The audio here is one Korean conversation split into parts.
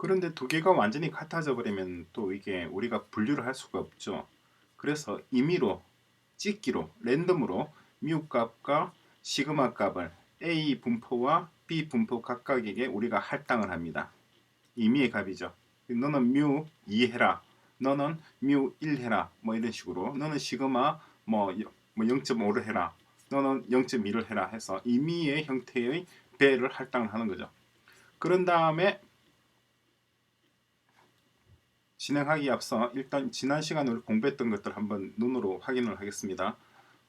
그런데 두 개가 완전히 같아져 버리면 또 이게 우리가 분류를 할 수가 없죠. 그래서 임의로 찍기로 랜덤으로 뮤 값과 시그마 값을 A 분포와 B 분포 각각에게 우리가 할당을 합니다. 임의의 값이죠. 너는 뮤 2 해라. 너는 뮤 1 해라. 뭐 이런 식으로. 너는 시그마 뭐 0.5를 해라. 너는 0.2를 해라 해서 임의의 형태의 배를 할당을 하는 거죠. 그런 다음에 진행하기 앞서 일단 지난 시간에 공부했던 것들 한번 눈으로 확인을 하겠습니다.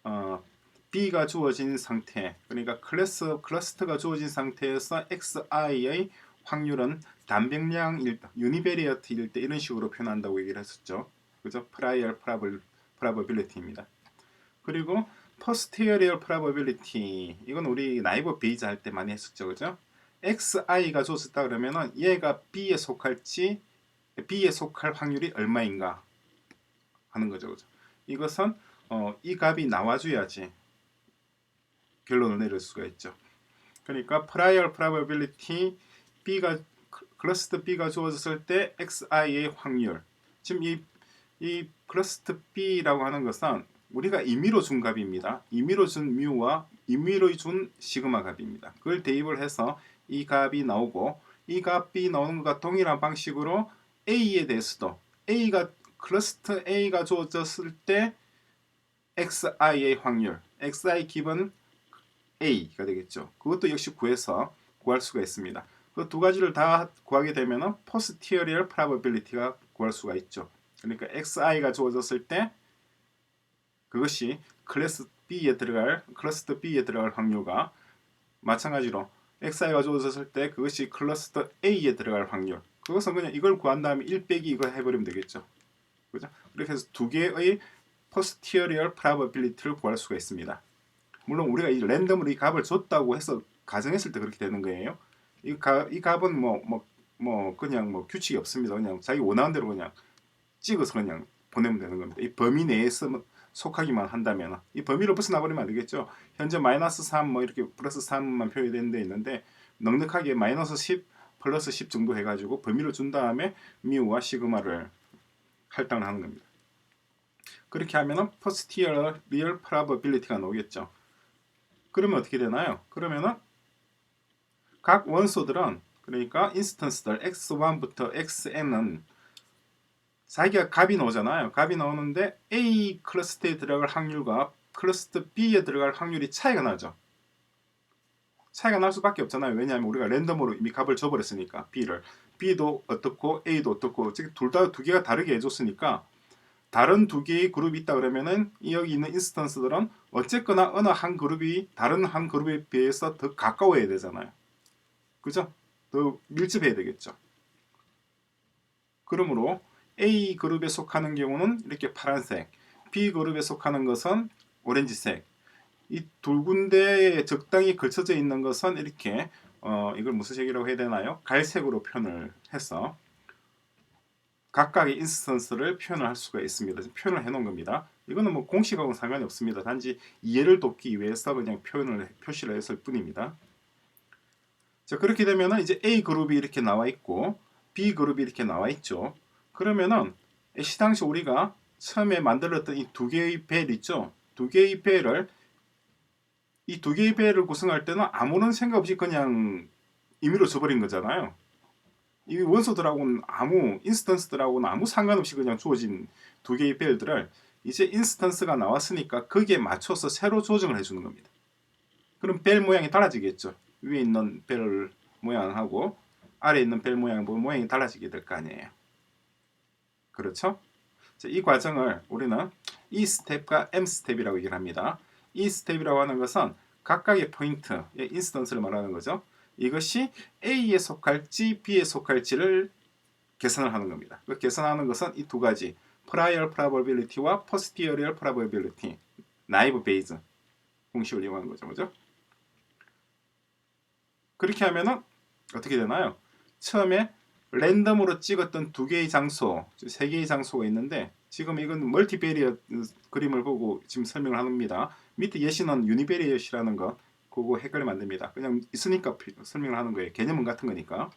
어, B가 주어진 상태, 그러니까 클러스터가 주어진 상태에서 XI의 확률은 단백량일, 유니베리어트일 때 이런 식으로 표현한다고 얘기를 했었죠. 그죠? Prior probability입니다. 그리고 posterior probability, 이건 우리 나이버 베이즈 할 때 많이 했었죠. 그죠? XI가 주어졌다 그러면은 얘가 B에 속할지 B에 속할 확률이 얼마인가 하는 거죠. 그죠? 이것은 이 값이 나와줘야지 결론을 내릴 수가 있죠. 그러니까 prior probability B가 클러스터 B가 주어졌을 때 XI의 확률. 지금 이 클러스터 B라고 하는 것은 우리가 임의로 준 값입니다. 임의로 준 뮤와 임의로 준 시그마 값입니다. 그걸 대입을 해서 이 값이 나오고 이 값이 나오는 것과 동일한 방식으로 A에 대해서도 A가 클러스터 A가 주어졌을 때 XI의 확률, XI 기본 A가 되겠죠. 그것도 역시 구해서 구할 수가 있습니다. 그 두 가지를 다 구하게 되면 posterior probability가 구할 수가 있죠. 그러니까 XI가 주어졌을 때 그것이 클래스터 B에 들어갈 확률과 마찬가지로 XI가 주어졌을 때 그것이 클러스터 A에 들어갈 확률. 그것은 그냥 이걸 구한 다음에 1 빼기 이거 해버리면 되겠죠. 그죠? 그렇게 해서 두 개의 posterior probability를 구할 수가 있습니다. 물론 우리가 이 랜덤으로 이 값을 줬다고 해서 가정했을 때 그렇게 되는 거예요. 이 값은 그냥 뭐 규칙이 없습니다. 그냥 자기 원하는 대로 그냥 찍어서 그냥 보내면 되는 겁니다. 이 범위 내에서 속하기만 한다면 이 범위를 벗어나 버리면 안 되겠죠. 현재 마이너스 3 뭐 이렇게 플러스 3만 표현되는 데 있는데 넉넉하게 마이너스 10 플러스 10 정도 해가지고 범위를 준 다음에 미우와 시그마를 할당을 하는 겁니다. 그렇게 하면은 posterior probability가 나오겠죠. 그러면 어떻게 되나요? 그러면은 각 원소들은 그러니까 인스턴스들 x1부터 xn은 자기가 값이 나오잖아요. 값이 나오는데 A 클러스터에 들어갈 확률과 클러스터 B에 들어갈 확률이 차이가 나죠. 차이가 날 수밖에 없잖아요. 왜냐하면 우리가 랜덤으로 이미 값을 줘버렸으니까 B를. B도 어떻고 A도 어떻고 둘 다 두 개가 다르게 해줬으니까 다른 두 개의 그룹이 있다 그러면은 여기 있는 인스턴스들은 어쨌거나 어느 한 그룹이 다른 한 그룹에 비해서 더 가까워야 되잖아요. 그죠? 더 밀집해야 되겠죠. 그러므로 A 그룹에 속하는 경우는 이렇게 파란색, B 그룹에 속하는 것은 오렌지색. 이 두 군데에 적당히 걸쳐져 있는 것은 이렇게 이걸 무슨 색이라고 해야 되나요? 갈색으로 표현을 해서 각각의 인스턴스를 표현을 할 수가 있습니다. 표현을 해놓은 겁니다. 이거는 뭐 공식하고는 상관이 없습니다. 단지 이해를 돕기 위해서 그냥 표시를 했을 뿐입니다. 자, 그렇게 되면은 이제 A 그룹이 이렇게 나와 있고 B 그룹이 이렇게 나와 있죠. 그러면은 시당시 우리가 처음에 만들었던 이 두 개의 벨 있죠. 두 개의 벨을 이 두 개의 벨을 구성할 때는 아무런 생각 없이 그냥 임의로 줘버린 거잖아요. 이 원소들하고는 인스턴스들하고는 아무 상관없이 그냥 주어진 두 개의 벨들을 이제 인스턴스가 나왔으니까 거기에 맞춰서 새로 조정을 해주는 겁니다. 그럼 벨 모양이 달라지겠죠. 위에 있는 벨 모양하고 아래에 있는 벨 모양이 달라지게 될 거 아니에요. 그렇죠? 이 과정을 우리는 E 스텝과 M 스텝이라고 얘기를 합니다. E 스텝이라고 하는 것은 각각의 포인트, 인스턴스를 말하는 거죠. 이것이 A에 속할지 B에 속할지를 계산을 하는 겁니다. 그 계산하는 것은 이 두 가지, prior probability와 posterior probability, 나이브 베이즈 공식을 이용하는 거죠. 그죠? 그렇게 하면은 어떻게 되나요? 처음에 랜덤으로 찍었던 두 개의 장소, 세 개의 장소가 있는데 지금 이건 멀티베리엇 그림을 보고 지금 설명을 합니다. 밑에 예시는 유니베리엇이라는 거 그거 헷갈리면 안 됩니다. 그냥 있으니까 설명을 하는 거예요. 개념은 같은 거니까.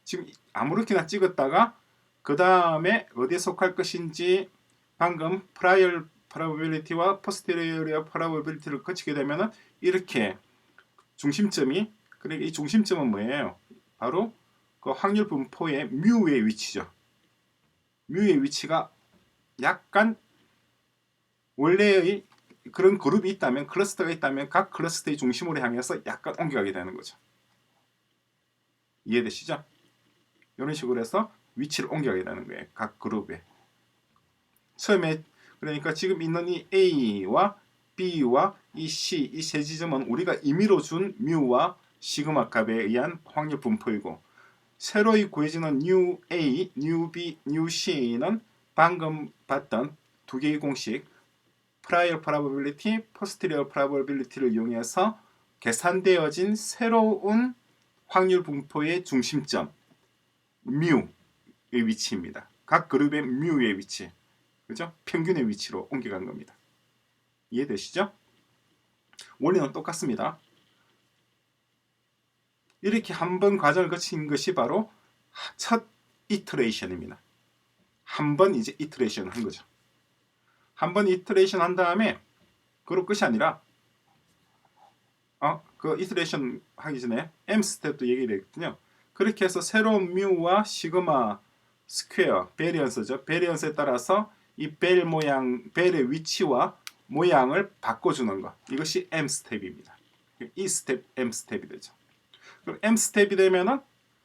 지금 아무렇게나 찍었다가 그 다음에 어디에 속할 것인지 방금 prior probability와 posterior probability를 거치게 되면은 이렇게 중심점이, 그러니까 이 중심점은 뭐예요? 바로 그 확률 분포의 뮤의 위치죠. 뮤의 위치가 약간 원래의 그런 그룹이 있다면, 클러스터가 있다면 각 클러스터의 중심으로 향해서 약간 옮겨가게 되는 거죠. 이해되시죠? 이런 식으로 해서 위치를 옮겨가게 되는 거예요. 각 그룹에. 처음에 그러니까 지금 있는 이 A와 B와 이 C, 이 세 지점은 우리가 임의로 준 뮤와 시그마 값에 의한 확률 분포이고, 새로이 구해지는 new A, new B, new C는 방금 봤던 두 개의 공식 prior probability, posterior probability를 이용해서 계산되어진 새로운 확률 분포의 중심점 뮤의 위치입니다. 각 그룹의 뮤의 위치, 그죠? 평균의 위치로 옮겨간 겁니다. 이해되시죠? 원리는 똑같습니다. 이렇게 한 번 과정을 거친 것이 바로 첫 이터레이션입니다. 한 번 이제 이터레이션 한 거죠. 한 번 이터레이션 한 다음에 그로 끝이 아니라 그 이터레이션 하기 전에 M 스텝도 얘기를 했거든요. 그렇게 해서 새로운 뮤와 시그마 스퀘어, 베리언스죠. 베리언스에 따라서 이 벨 모양, 벨의 위치와 모양을 바꿔주는 것. 이것이 M 스텝입니다. 이 스텝, M 스텝이 되죠. 그럼 M 스텝이 되면은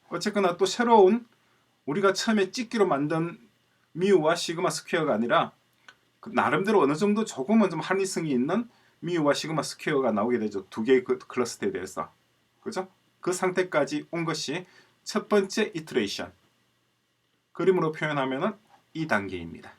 어쨌거나 또 새로운 우리가 처음에 찍기로 만든 뮤와 시그마 스퀘어가 아니라 나름대로 어느 정도 조금은 좀 합리성이 있는 뮤와 시그마 스퀘어가 나오게 되죠. 두 개의 그 클러스터에 대해서. 그죠? 그 상태까지 온 것이 첫 번째 이터레이션. 그림으로 표현하면은 이 단계입니다.